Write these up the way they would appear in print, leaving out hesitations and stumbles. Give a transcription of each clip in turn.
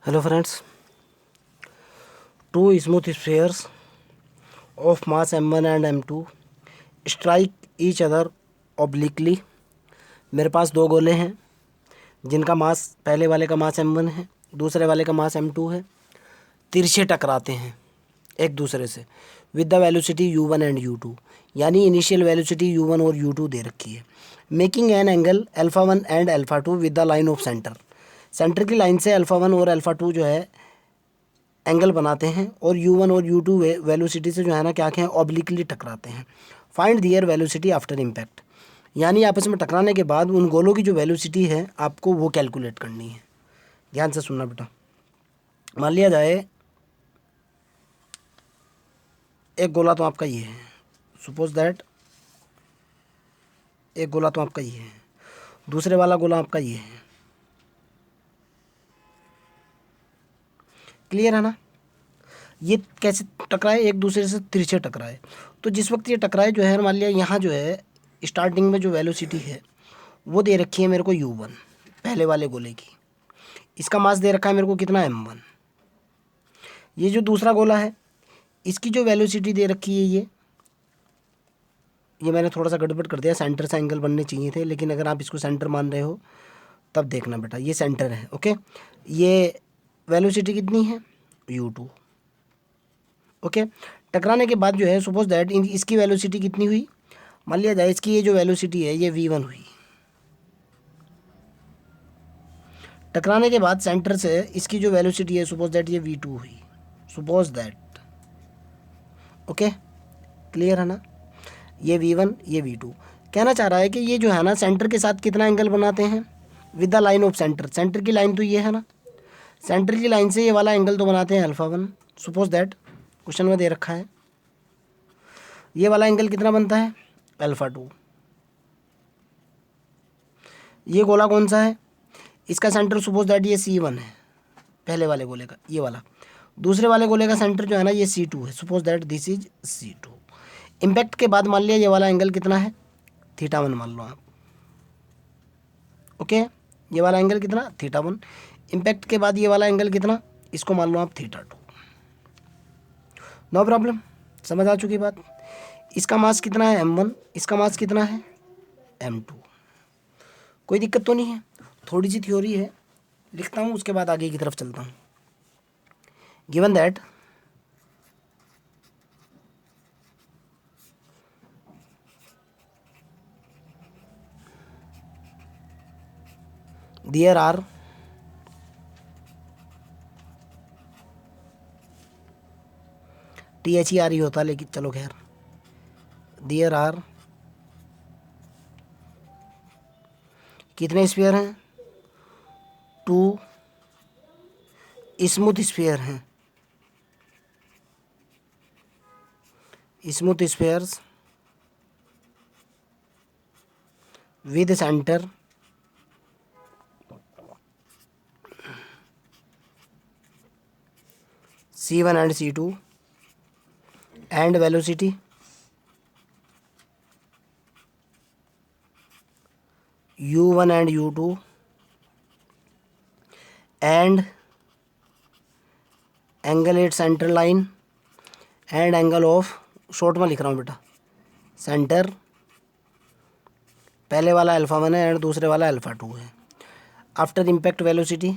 Hello friends, two smooth spheres of mass m1 and m2 strike each other obliquely। मेरे पास दो गोले हैं जिनका मास, पहले वाले का मास m1 है, दूसरे वाले का मास m2 है। तिरछे टकराते हैं एक दूसरे से with the velocity u1 and u2, यानी इनिशियल वेलोसिटी u1 और u2 दे रखी है। Making an angle alpha 1 and alpha 2 with the line of centre. Centre की लाइन से अल्फ़ा 1 और अल्फ़ा 2 जो है एंगल बनाते हैं और u1 और u2 वेलोसिटी से जो है ना क्या हैं, ऑब्लिकली टकराते हैं। फाइंड दियर वेलोसिटी आफ्टर इम्पैक्ट, यानी आपस में टकराने के बाद उन गोलों की जो वेलोसिटी है आपको वो कैलकुलेट करनी है। ध्यान से सुनना बेटा। मान लिया जाए एक गोला तो आपका ये है, सपोज दैट एक गोला तो आपका ये है, दूसरे वाला गोला आपका ये है। क्लियर है ना? ये कैसे टकराए, एक दूसरे से तिरछे टकराए। तो जिस वक्त ये टकराए जो है, मान लिया यहाँ जो है स्टार्टिंग में जो वेलोसिटी है वो दे रखी है मेरे को u1 पहले वाले गोले की। इसका मास दे रखा है मेरे को कितना, m1। ये जो दूसरा गोला है इसकी जो वेलोसिटी दे रखी है ये मैंने थोड़ा सा गड़बड़ कर दिया, सेंटर से एंगल बनने चाहिए थे, लेकिन अगर आप इसको सेंटर मान रहे हो तब देखना बेटा, ये सेंटर है। ओके, ये वेलोसिटी कितनी है, u2। ओके, टकराने के बाद जो है सपोज दैट इसकी वेलोसिटी कितनी हुई, मान लिया जाए इसकी ये जो वेलोसिटी है ये v1 हुई। टकराने के बाद सेंटर से इसकी जो वेलोसिटी है सपोज दैट ये v2 हुई, सपोज दैट। ओके, क्लियर है ना? ये v1 ये v2। कहना चाह रहा है कि ये जो है ना सेंटर के साथ कितना एंगल बनाते हैं with the line of centre. Centre की लाइन तो ये है ना, सेंटर की लाइन से ये वाला एंगल तो बनाते हैं अल्फ़ा 1। सपोज दैट क्वेश्चन में दे रखा है ये वाला एंगल कितना बनता है, अल्फ़ा 2। ये गोला कौन सा है, इसका सेंटर सपोज दैट ये c1 है पहले वाले गोले का, ये वाला। दूसरे वाले गोले का सेंटर जो है ना ये c2 है, suppose that this is c2। Impact के बाद मान लिया ये वाला एंगल कितना है, θ1 मान लो आप। ओके, ये वाला एंगल कितना, θ1। इम्पैक्ट के बाद ये वाला एंगल कितना, इसको मान लो आप θ2। नो प्रॉब्लम, समझ आ चुकी बात। इसका मास कितना है m1, इसका मास कितना है m2। कोई दिक्कत तो नहीं है? थोड़ी सी थ्योरी है, लिखता हूँ उसके बाद आगे की तरफ चलता हूँ। Given that there are THER ही होता, लेकिन चलो खैर, देयर आर कितने स्फीयर हैं, 2 स्मूथ स्फीयर हैं। Smooth spheres with centre c1 and c2 and velocity u1 and u2 and angle at centre line and angle of, short में लिख रहा हूँ बेटा, सेंटर पहले वाला अल्फ़ा 1 है एंड दूसरे वाला अल्फ़ा 2 है। आफ्टर इम्पैक्ट वेलोसिटी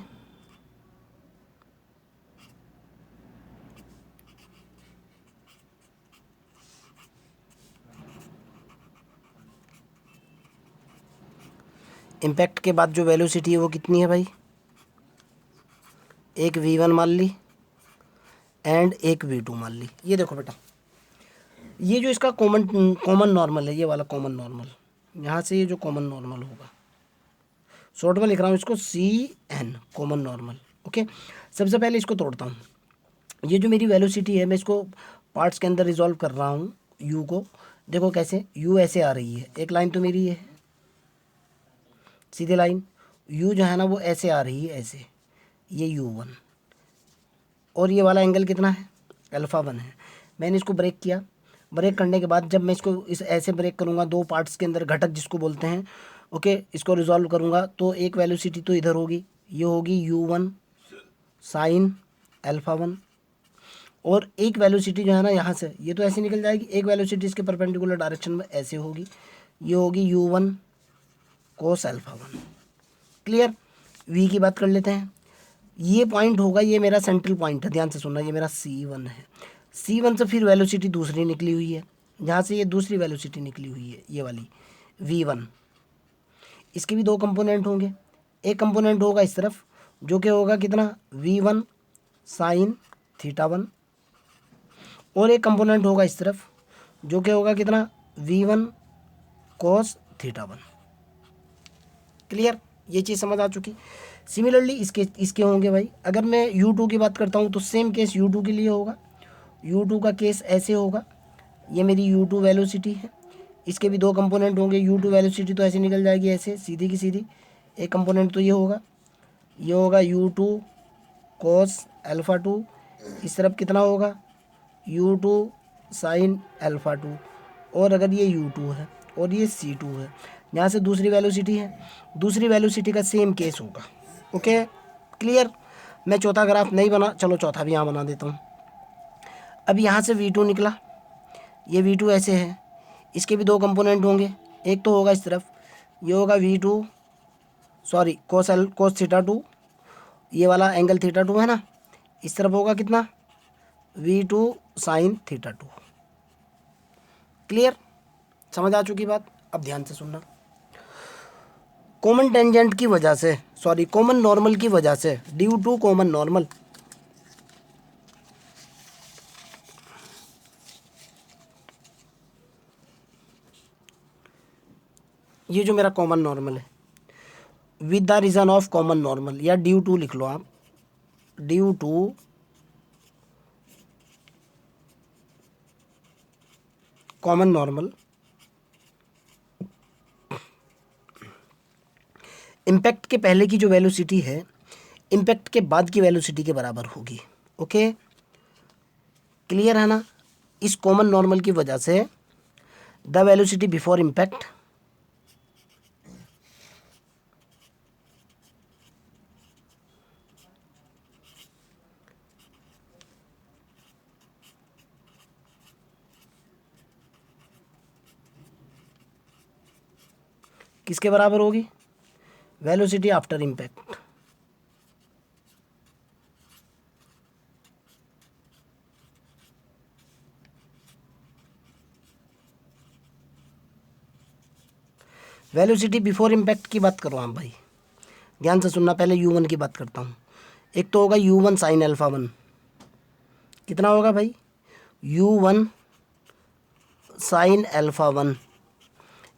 इम्पैक्ट के बाद जो वेलोसिटी है वो कितनी है भाई, एक v1 मान ली एंड एक v2 मान ली। ये देखो बेटा, ये जो इसका कॉमन नॉर्मल है, ये वाला कॉमन नॉर्मल, यहाँ से ये जो कॉमन नॉर्मल होगा, शॉर्ट में लिख रहा हूँ इसको CN, कॉमन नॉर्मल। ओके, सबसे पहले इसको तोड़ता हूँ। ये जो मेरी वेलोसिटी है मैं इसको पार्ट्स के अंदर रिजॉल्व कर रहा हूँ u को। देखो कैसे, u ऐसे आ रही है, एक लाइन तो मेरी ये है सीधी लाइन, u जो है ना वो ऐसे आ रही है, ऐसे, ये u1, और ये वाला एंगल कितना है, अल्फ़ा 1 है। मैंने इसको ब्रेक किया, ब्रेक करने के बाद जब मैं इसको इस ऐसे ब्रेक करूँगा, दो पार्ट्स के अंदर घटक जिसको बोलते हैं, ओके, इसको रिजॉल्व करूँगा तो एक वेलोसिटी तो इधर होगी, ये होगी u1 साइन अल्फा वन, और एक वेलोसिटी जो है ना यहाँ से, ये तो ऐसे निकल जाएगी, एक वेलोसिटी इसके परपेंडिकुलर डायरेक्शन में ऐसे होगी, ये होगी u one cos alpha one. Clear. V की बात कर लेते हैं। ये पॉइंट होगा, ये मेरा सेंट्रल पॉइंट है, ध्यान से सुनना, ये मेरा C1 है। C1 से फिर वेलोसिटी दूसरी निकली हुई है, जहाँ से ये दूसरी वेलोसिटी निकली हुई है, ये वाली V1। इसके भी दो कंपोनेंट होंगे, एक कंपोनेंट होगा इस तरफ जो कि होगा कितना V1 साइन थीटा वन, और एक कंपोनेंट होगा इस तरफ जो कि होगा कितना V1 cos theta one. Clear, ये चीज़ समझ आ चुकी। सिमिलरली इसके होंगे भाई। अगर मैं U2 की बात करता हूँ तो सेम केस U2 के लिए होगा। U2 का केस ऐसे होगा, ये मेरी U2 वेलोसिटी है, इसके भी दो कंपोनेंट होंगे। U2 वेलोसिटी तो ऐसे निकल जाएगी, ऐसे सीधी की सीधी। एक कंपोनेंट तो ये होगा U2 कॉस अल्फ़ा टू, इस तरफ कितना होगा U2 साइन अल्फ़ा टू, और अगर ये U2 है और ये C2 है, यहाँ से दूसरी वेलोसिटी है, दूसरी वेलोसिटी का सेम केस होगा। Okay, clear. मैं चौथा ग्राफ नहीं बना, चलो चौथा भी यहाँ बना देता हूँ। अब यहाँ से V2 निकला, ये V2 ऐसे है, इसके भी दो कंपोनेंट होंगे, एक तो होगा इस तरफ, ये होगा V2 sorry cos theta two, ये वाला एंगल थीटा टू है ना, इस तरफ होगा कितना V2 sine theta two. Clear, समझ आ चुकी बात। अब ध्यान से सुनना, कॉमन टेंजेंट की वजह से, सॉरी कॉमन नॉर्मल की वजह से, ड्यू टू कॉमन नॉर्मल, ये जो मेरा कॉमन नॉर्मल है with the reason of common normal, या ड्यू टू लिख लो आप, due to common normal, impact के पहले की जो वेलोसिटी है इम्पैक्ट के बाद की वेलोसिटी के बराबर होगी। ओके, क्लियर है ना। इस कॉमन नॉर्मल की वजह से द वेलोसिटी बिफोर इम्पैक्ट किसके बराबर होगी, velocity after impact. Velocity before impact की बात करो आप भाई, ध्यान से सुनना। पहले U1 की बात करता हूँ। एक तो होगा U1 साइन अल्फा वन, कितना होगा भाई U1 साइन अल्फा वन,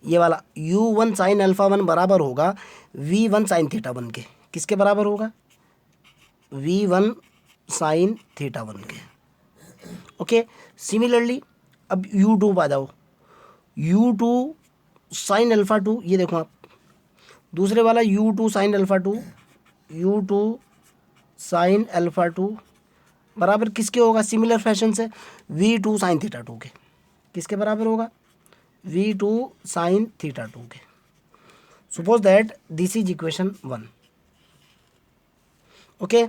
ये वाला U1 साइन अल्फा वन बराबर होगा V1 साइन थीटा वन के। किसके बराबर होगा, V1 साइन थीटा वन के। ओके, सिमिलरली अब U2 पा जाओ, U2 साइन अल्फा टू, ये देखो आप, दूसरे वाला U2 sine alpha two, U2 sine alpha two बराबर किसके होगा, सिमिलर फैशन से V2 साइन थीटा टू के। किसके बराबर होगा, V2 साइन थीटा टू के। Suppose that this is equation 1। Okay,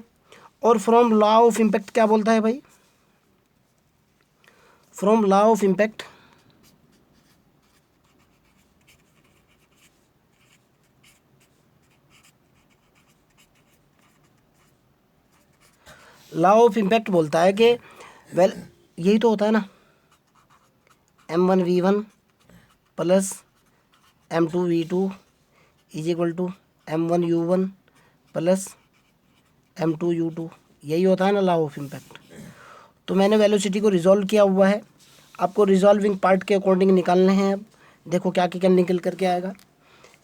और फ्रॉम लॉ ऑफ इम्पैक्ट क्या बोलता है भाई, from law of impact law of impact बोलता है कि वेल यही तो होता है ना, M1V1 plus M2V2 is equal to M1U1 plus M2U2, यही होता है ना लॉ ऑफ इम्पैक्ट। तो मैंने वेलोसिटी को रिजॉल्व किया हुआ है, आपको रिजॉल्विंग पार्ट के अकॉर्डिंग निकालने हैं। अब देखो क्या क्या निकल करके आएगा।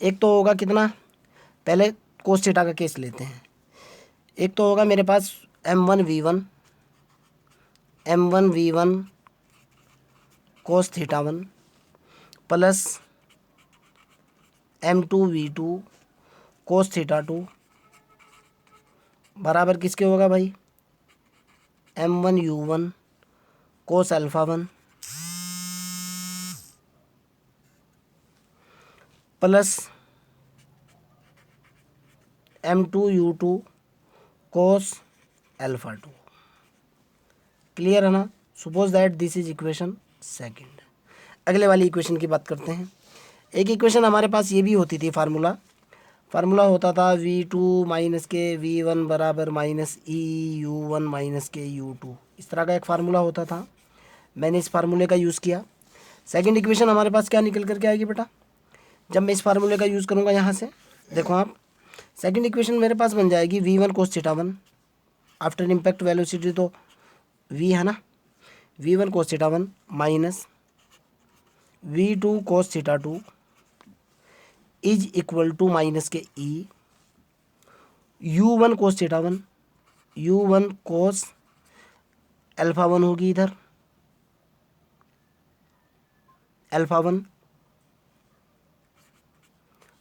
एक तो होगा कितना, पहले कोस थीटा का केस लेते हैं। एक तो होगा मेरे पास M1V1 cos theta one plus M2V2 cos theta two बराबर किसके होगा भाई, M1U1 cos alpha one plus M2U2 cos alpha 2। Clear है ना? Suppose that this is equation second. अगले वाली इक्वेशन की बात करते हैं। एक इक्वेशन हमारे पास ये भी होती थी, फार्मूला होता था V2 माइनस के V1 बराबर माइनस EU1 माइनस के U2। इस तरह का एक फार्मूला होता था, मैंने इस फार्मूले का यूज़ किया। सेकंड इक्वेशन हमारे पास क्या निकल करके आएगी बेटा, जब मैं इस फार्मूले का यूज़ करूँगा यहाँ से, देखो आप, सेकंड इक्वेशन मेरे पास बन जाएगी V1 cos theta 1 after impact velocity, तो V है ना, V1 cos theta 1 minus V2 cos theta 2 is equal to minus के E U1 cos theta 1, U1 cos alpha 1 होगी इधर, alpha 1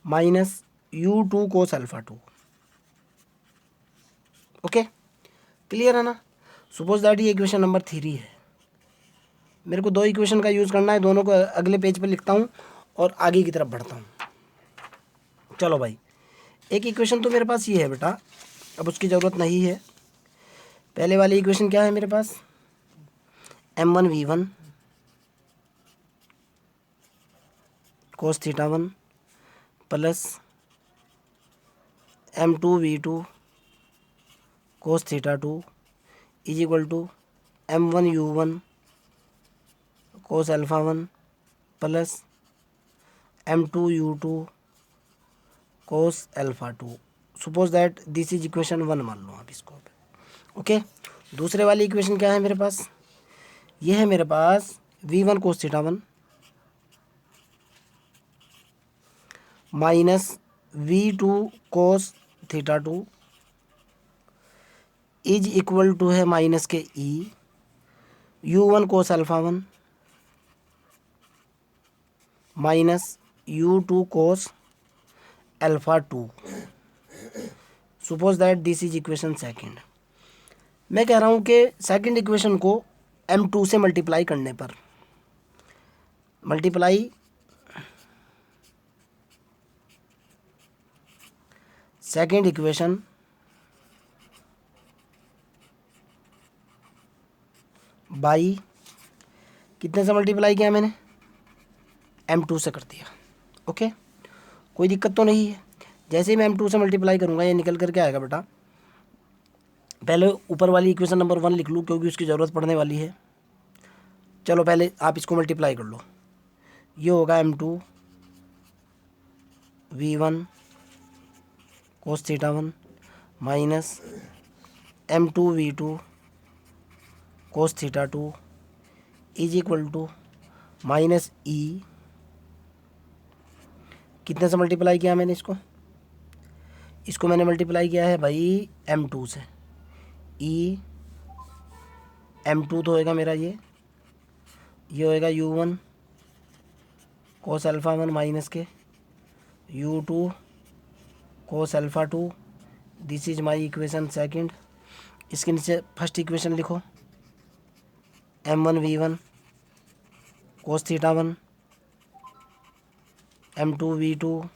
minus U2 cos alpha 2। Okay, clear है ना? Suppose that ये equation number 3 है। मेरे को दो इक्वेशन का यूज़ करना है, दोनों को अगले पेज पर लिखता हूँ और आगे की तरफ बढ़ता हूँ। चलो भाई, एक इक्वेशन तो मेरे पास ये है बेटा, अब उसकी ज़रूरत नहीं है। पहले वाली इक्वेशन क्या है मेरे पास, M1V1 cos theta 1 plus M2V2 cos theta 2 is equal to M1U1 cos alpha 1 plus M2U2 cos alpha 2। Suppose that this is equation 1 मान लो आप इसको। ओके, दूसरे वाली इक्वेशन क्या है मेरे पास, ये है मेरे पास V1 cos theta 1 minus V2 cos theta 2 is equal to है माइनस के E U1 cos alpha 1 minus U2 cos alpha 2। Suppose that this is equation second. मैं कह रहा हूँ कि सेकंड इक्वेशन को M2 से मल्टीप्लाई करने पर, मल्टीप्लाई सेकंड इक्वेशन बाई, कितने से मल्टीप्लाई किया मैंने, M2 से कर दिया। ओके, कोई दिक्कत तो नहीं है। जैसे ही मैं M2 से मल्टीप्लाई करूँगा ये निकल कर क्या आएगा बेटा, पहले ऊपर वाली इक्वेशन नंबर 1 लिख लूँ क्योंकि उसकी ज़रूरत पड़ने वाली है। चलो पहले आप इसको मल्टीप्लाई कर लो, ये होगा M2V1 cos theta 1 minus M2V2 cos theta 2 is equal to minus E, कितने से मल्टीप्लाई किया मैंने इसको मैंने मल्टीप्लाई किया है भाई M2 से। E M2 तो होएगा मेरा ये होएगा U1 कोस अल्फा 1 माइनस के U2 cos alpha 2। This is my equation second. इसके नीचे फर्स्ट इक्वेशन लिखो, M1V1 cos theta 1 M2V2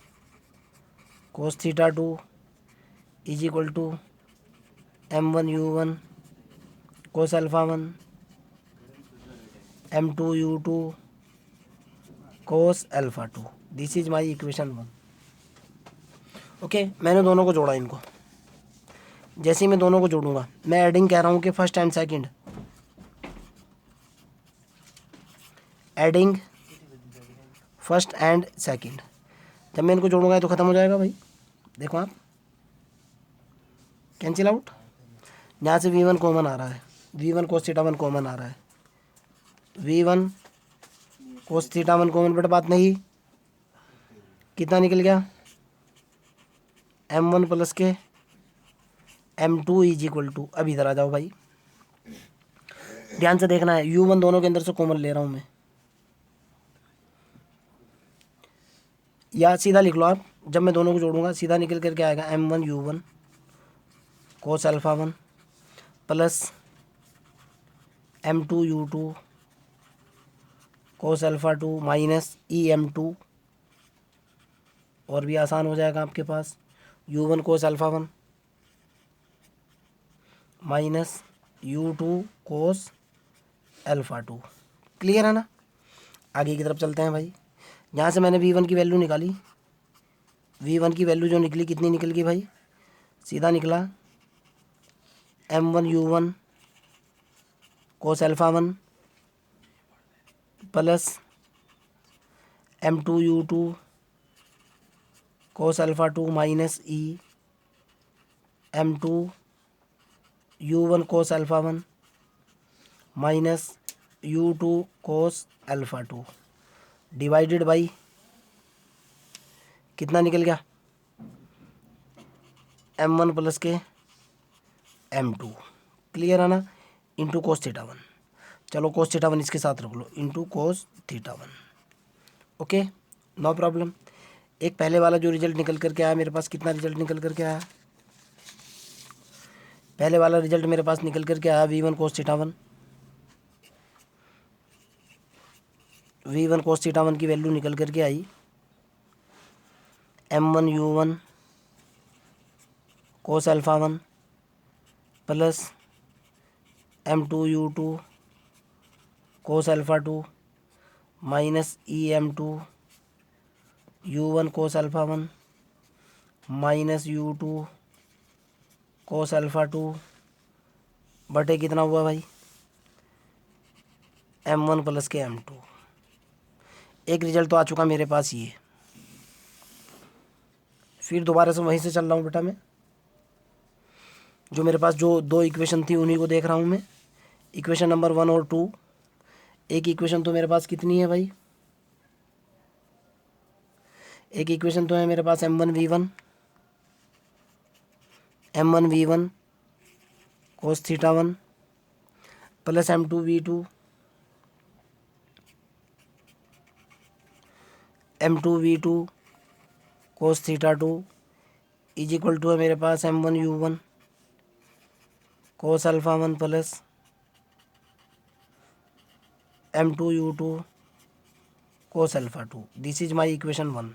cos theta 2 is equal to M1U1 cos alpha 1 M2U2 cos alpha 2। This is my equation 1। Okay, मैंने दोनों को जोड़ा इनको। जैसे ही मैं दोनों को जोड़ूंगा, मैं एडिंग कह रहा हूँ कि first and second, adding first and second. जब मैं इनको जोड़ूंगा तो ख़त्म हो जाएगा भाई, देखो आप, कैंसिल आउट। यहाँ से V1 कॉमन आ रहा है, V1 कोस थीटा 1 कॉमन आ रहा है, V1 cos theta 1 common, but बात नहीं, कितना निकल गया, M1 प्लस के M2 इज इक्वल टू, अब इधर आ जाओ भाई, ध्यान से देखना है, U1 दोनों के अंदर से कॉमन ले रहा हूँ मैं, या सीधा लिख लो आप, जब मैं दोनों को जोड़ूंगा सीधा निकल करके आएगा M1U1 cos alpha 1 plus M2U2 cos alpha 2 minus EM2, और भी आसान हो जाएगा आपके पास, U1 cos alpha 1 minus U2 कोस अल्फ़ा 2। क्लियर है ना। आगे की तरफ चलते हैं भाई। यहाँ से मैंने V1 की वैल्यू निकाली, V1 की वैल्यू जो निकली कितनी निकल गई भाई, सीधा निकला M1U1 cos alpha 1 plus M2U2 cos alpha 2 minus M2U1 cos alpha 1 minus U2 cos alpha 2 divided by कितना निकल गया, M1 प्लस के M2। क्लियर है ना। Into cos theta 1। चलो कोस थीटा 1 इसके साथ रख लो, into cos theta 1। Okay, no problem. एक पहले वाला जो रिजल्ट निकल करके आया मेरे पास, कितना रिजल्ट निकल करके आया, पहले वाला रिजल्ट मेरे पास निकल करके आया V1 cos theta 1। V1 cos theta 1 की वैल्यू निकल करके आई M1U1 cos alpha 1 plus M2U2 cos alpha 2 minus M2U1 कोस अल्फ़ा 1 माइनस U2 कोस अल्फ़ा 2 बटे कितना हुआ भाई, M1 प्लस के M2। एक रिजल्ट तो आ चुका मेरे पास ये। फिर दोबारा से वहीं से चल रहा हूँ बेटा मैं, जो मेरे पास जो दो इक्वेशन थी उन्हीं को देख रहा हूँ मैं। इक्वेशन नंबर 1 और 2। एक इक्वेशन तो मेरे पास कितनी है भाई, एक इक्वेशन तो है मेरे पास M1V1 cos theta 1 plus M2V2 cos theta 2 is equal to है मेरे पास M1U1 cos alpha 1 plus M2U2 cos alpha 2। This is my equation 1।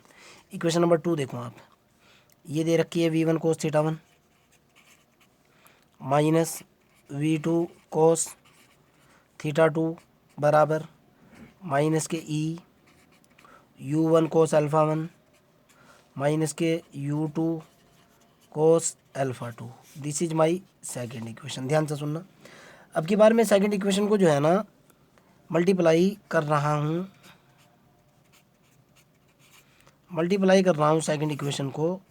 Equation number 2 देखो आप, ये दे रखी है V1 cos theta 1 minus V2 cos theta 2 बराबर माइनस के U1 कोस अल्फ़ा 1 माइनस के U2 cos alpha 2। This is my second equation. ध्यान से सुनना। अब की बार मैं सेकेंड इक्वेशन को जो है ना मल्टीप्लाई कर रहा हूँ, सेकेंड इक्वेशन को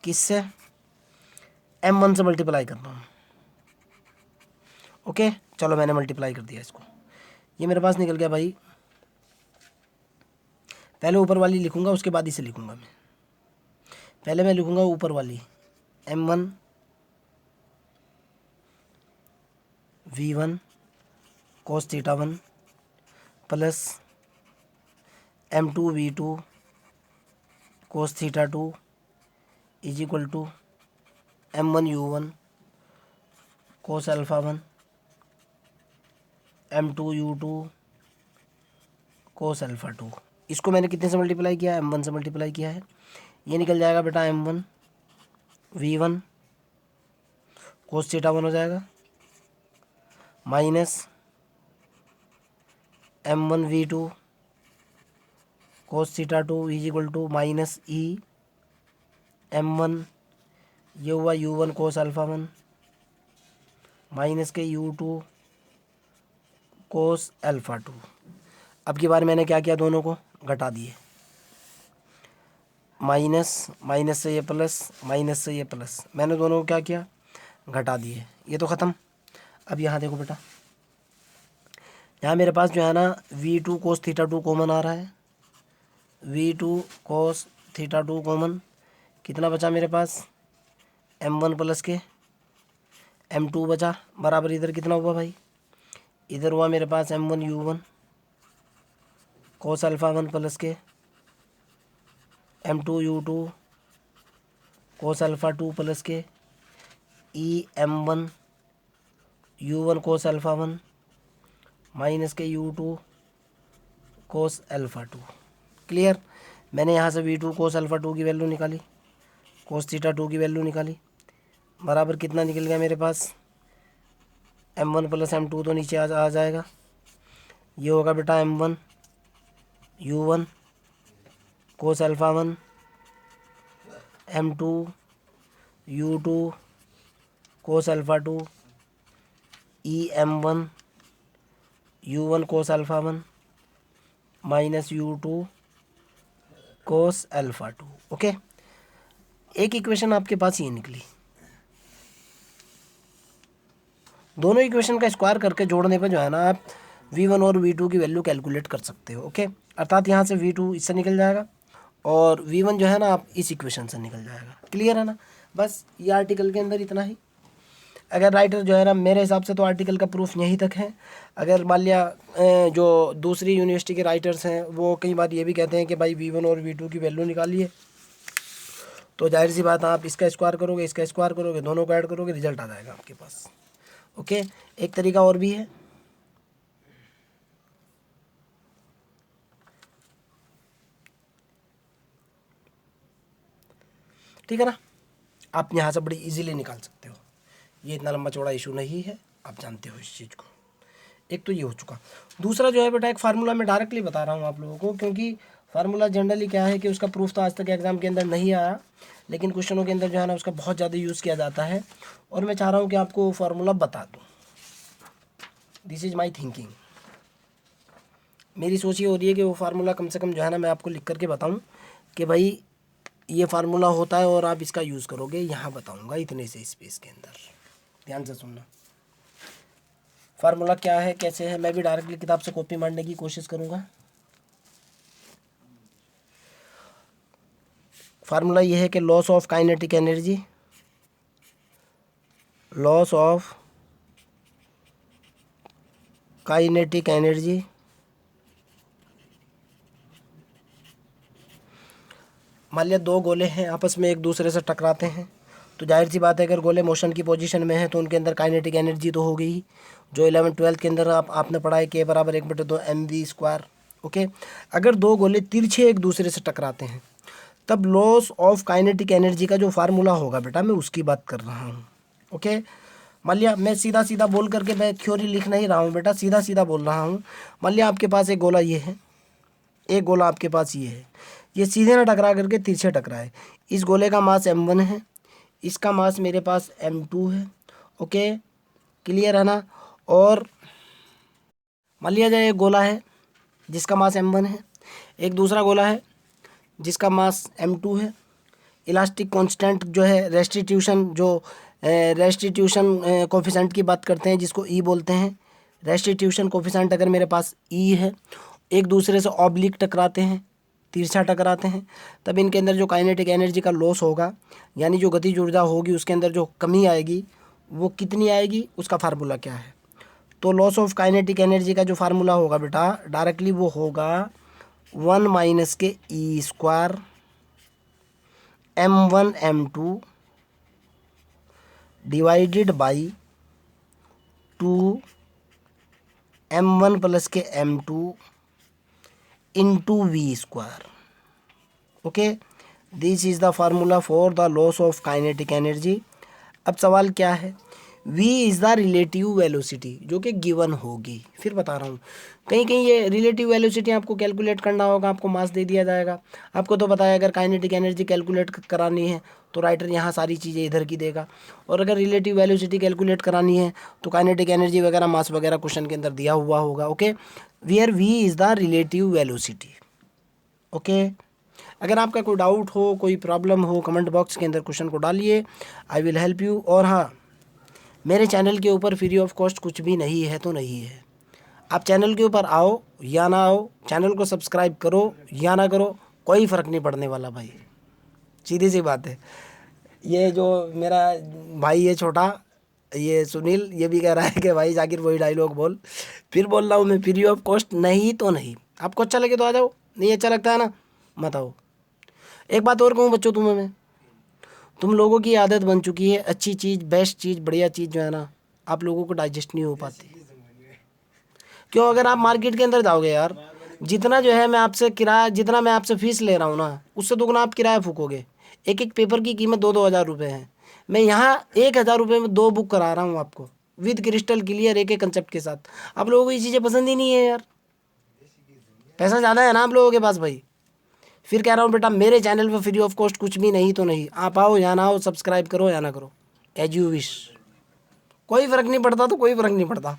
किससे, M1 से मल्टीप्लाई कर रहा हूँ। ओके, चलो मैंने मल्टीप्लाई कर दिया इसको, ये मेरे पास निकल गया भाई। पहले ऊपर वाली लिखूंगा उसके बाद इसे लिखूंगा मैं। पहले मैं लिखूंगा ऊपर वाली M1V1 cos theta 1 plus M2V2 cos theta 2 is equal to M1U1 cos alpha 1 M2U2 cos alpha 2। इसको मैंने कितने से मल्टीप्लाई किया है, M1 से मल्टीप्लाई किया है। ये निकल जाएगा बेटा M1V1 कोस थीटा 1 हो जाएगा minus M1V2 cos theta 2 is equal to minus M1 ये हुआ U1 कोस अल्फ़ा 1 माइनस के U2 कोस अल्फ़ा 2। अब की बार मैंने क्या किया, दोनों को घटा दिए, माइनस से ये प्लस, माइनस से ये प्लस, मैंने दोनों को क्या किया, घटा दिए। ये तो ख़त्म। अब यहाँ देखो बेटा, यहाँ मेरे पास जो है ना V2 कोस थीटा 2 कॉमन आ रहा है, V2 कोस थीटा 2 कॉमन, कितना बचा मेरे पास, M1 प्लस के M2 बचा, बराबर इधर कितना हुआ भाई, इधर हुआ मेरे पास M1U1 कोस अल्फ़ा 1 प्लस के M2U2 कोस अल्फ़ा 2 प्लस के M1U1 कोस अल्फ़ा 1 माइनस के U2 कोस अल्फ़ा 2। क्लियर। मैंने यहाँ से V2 कोस अल्फ़ा 2 की वैल्यू निकाली, कोस थीटा 2 की वैल्यू निकाली, बराबर कितना निकल गया मेरे पास, m1 प्लस m2 तो नीचे आ जाएगा, ये होगा बेटा m1 u1 कोस अल्फ़ा 1, m2 u2 कोस अल्फ़ा 2, em1 u1 कोस अल्फ़ा 1 माइनस u2 कोस अल्फ़ा 2। ओके, एक इक्वेशन आपके पास ये निकली। दोनों इक्वेशन का स्क्वायर करके जोड़ने पर जो है ना आप v1 और v2 की वैल्यू कैलकुलेट कर सकते हो। ओके, अर्थात यहाँ से v2 इससे निकल जाएगा और v1 जो है ना आप इस इक्वेशन से निकल जाएगा। क्लियर है ना? बस ये आर्टिकल के अंदर इतना ही। अगर राइटर जो है ना, मेरे हिसाब से तो आर्टिकल का प्रूफ यहीं तक है। अगर मान लिया जो दूसरी यूनिवर्सिटी के राइटर्स हैं वो कई बार ये भी कहते हैं कि भाई v1 और v2 की वैल्यू निकालिए, तो जाहिर सी बात आप इसका स्क्वायर करोगे, इसका स्क्वायर करोगे, दोनों को ऐड करोगे, रिजल्ट आ जाएगा आपके पास। ओके, एक तरीका और भी है, ठीक है ना, आप यहाँ से बड़ी इजीली निकाल सकते हो। ये इतना लंबा चौड़ा इशू नहीं है, आप जानते हो इस चीज़ को। एक तो ये हो चुका। दूसरा जो है बेटा एक फार्मूला मैं डायरेक्टली बता रहा हूँ आप लोगों को, क्योंकि फार्मूला जनरली क्या है कि उसका प्रूफ तो आज तक एग्जाम के अंदर नहीं आया, लेकिन क्वेश्चनों के अंदर जो है ना उसका बहुत ज़्यादा यूज़ किया जाता है, और मैं चाह रहा हूँ कि आपको फार्मूला बता दूँ। This is my thinking. मेरी सोच ये हो रही है कि वो फार्मूला कम से कम जो है ना मैं आपको लिख करके बताऊँ कि भाई ये फार्मूला होता है और आप इसका यूज़ करोगे। यहाँ बताऊँगा इतने से स्पेस के अंदर, ध्यान से सुनना। फार्मूला क्या है, कैसे है, मैं भी डायरेक्टली किताब से कॉपी मारने की कोशिश करूँगा। फार्मूला ये है कि loss of kinetic energy, loss of kinetic energy मान लिया दो गोले हैं, आपस में एक दूसरे से टकराते हैं, तो जाहिर सी बात है अगर गोले मोशन की पोजीशन में है तो उनके अंदर काइनेटिक एनर्जी तो होगी ही, जो 11th-12th के अंदर आपने पढ़ा है, k बराबर 1/2 mv²। ओके, अगर दो गोले तिरछे एक दूसरे से टकराते हैं तब लॉस ऑफ काइनेटिक एनर्जी का जो फार्मूला होगा बेटा, मैं उसकी बात कर रहा हूँ। ओके, मान लिया मैं सीधा सीधा बोल करके मैं थ्योरी लिख नहीं रहा हूँ बेटा, सीधा सीधा बोल रहा हूँ। मान लिया आपके पास एक गोला ये है, एक गोला आपके पास ये है, ये सीधे ना टकरा करके तिरछे टकराए। इस गोले का मास m1 है, इसका मास मेरे पास m2 है। ओके, क्लियर है ना? और मान लिया जाए एक गोला है जिसका मास m1 है, एक दूसरा गोला है जिसका मास m2 है। इलास्टिक कांस्टेंट जो है, रेस्टिट्यूशन कोफिशेंट की बात करते हैं जिसको ई बोलते हैं। रेस्टिट्यूशन कोफिशेंट अगर मेरे पास ई है, एक दूसरे से ऑब्लिक टकराते हैं, तिरछा टकराते हैं, तब इनके अंदर जो काइनेटिक एनर्जी का लॉस होगा, यानी जो गतिज ऊर्जा होगी उसके अंदर जो कमी आएगी वो कितनी आएगी, उसका फार्मूला क्या है। तो लॉस ऑफ काइनेटिक एनर्जी का जो फार्मूला होगा बेटा, डायरेक्टली वो होगा 1 माइनस के e² m1 m2 divided by 2 m1 plus के m2 into v²। Okay, this is the formula for the loss of kinetic energy. अब सवाल क्या है, v is the relative velocity जो कि गिवन होगी। फिर बता रहा हूँ, कहीं कहीं ये रिलेटिव वेलोसिटी आपको कैलकुलेट करना होगा, आपको मास दे दिया जाएगा। आपको तो पता है अगर काइनेटिक एनर्जी कैलकुलेट करानी है तो राइटर यहाँ सारी चीज़ें इधर की देगा, और अगर रिलेटिव वेलोसिटी कैलकुलेट करानी है तो काइनेटिक एनर्जी वगैरह मास वगैरह क्वेश्चन के अंदर दिया हुआ होगा। Okay, where v is the relative velocity. Okay, अगर आपका कोई डाउट हो, कोई प्रॉब्लम हो, कमेंट बॉक्स के अंदर क्वेश्चन को डालिए, आई विल हेल्प यू। और हाँ, मेरे चैनल के ऊपर फ्री ऑफ कॉस्ट कुछ भी नहीं है तो नहीं है। आप चैनल के ऊपर आओ या ना आओ, चैनल को सब्सक्राइब करो या ना करो, कोई फ़र्क नहीं पड़ने वाला भाई, सीधी सी बात है। ये जो मेरा भाई है छोटा, ये सुनील, ये भी कह रहा है कि भाई जाकिर वही डायलॉग बोल। फिर बोल रहा हूँ मैं, फ्री ऑफ कॉस्ट नहीं तो नहीं। आपको अच्छा लगे तो आ जाओ, नहीं अच्छा लगता है ना मत आओ। एक बात और कहूँ बच्चों तुम्हें मैं, तुम लोगों की आदत बन चुकी है, अच्छी चीज़, बेस्ट चीज़, बढ़िया चीज़ जो है ना आप लोगों को डाइजेस्ट नहीं हो पाती। क्यों? अगर आप मार्केट के अंदर जाओगे यार, जितना जो है मैं आपसे किराया, जितना मैं आपसे फ़ीस ले रहा हूँ ना, उससे दोगुना आप किराया फूकोगे। एक एक पेपर की कीमत 2-2 हज़ार रुपये है। मैं यहाँ 1,000 रुपये में 2 बुक करा रहा हूँ आपको, विद क्रिस्टल क्लियर एक एक कंसेप्ट के साथ। आप लोगों को ये चीज़ें पसंद ही नहीं है यार, पैसा ज़्यादा है ना आप लोगों के पास भाई। फिर कह रहा हूँ बेटा, मेरे चैनल पर फ्री ऑफ कॉस्ट कुछ भी नहीं तो नहीं, आप आओ या ना आओ, सब्सक्राइब करो या ना करो, एज यू विश, कोई फ़र्क नहीं पड़ता, तो कोई फ़र्क नहीं पड़ता।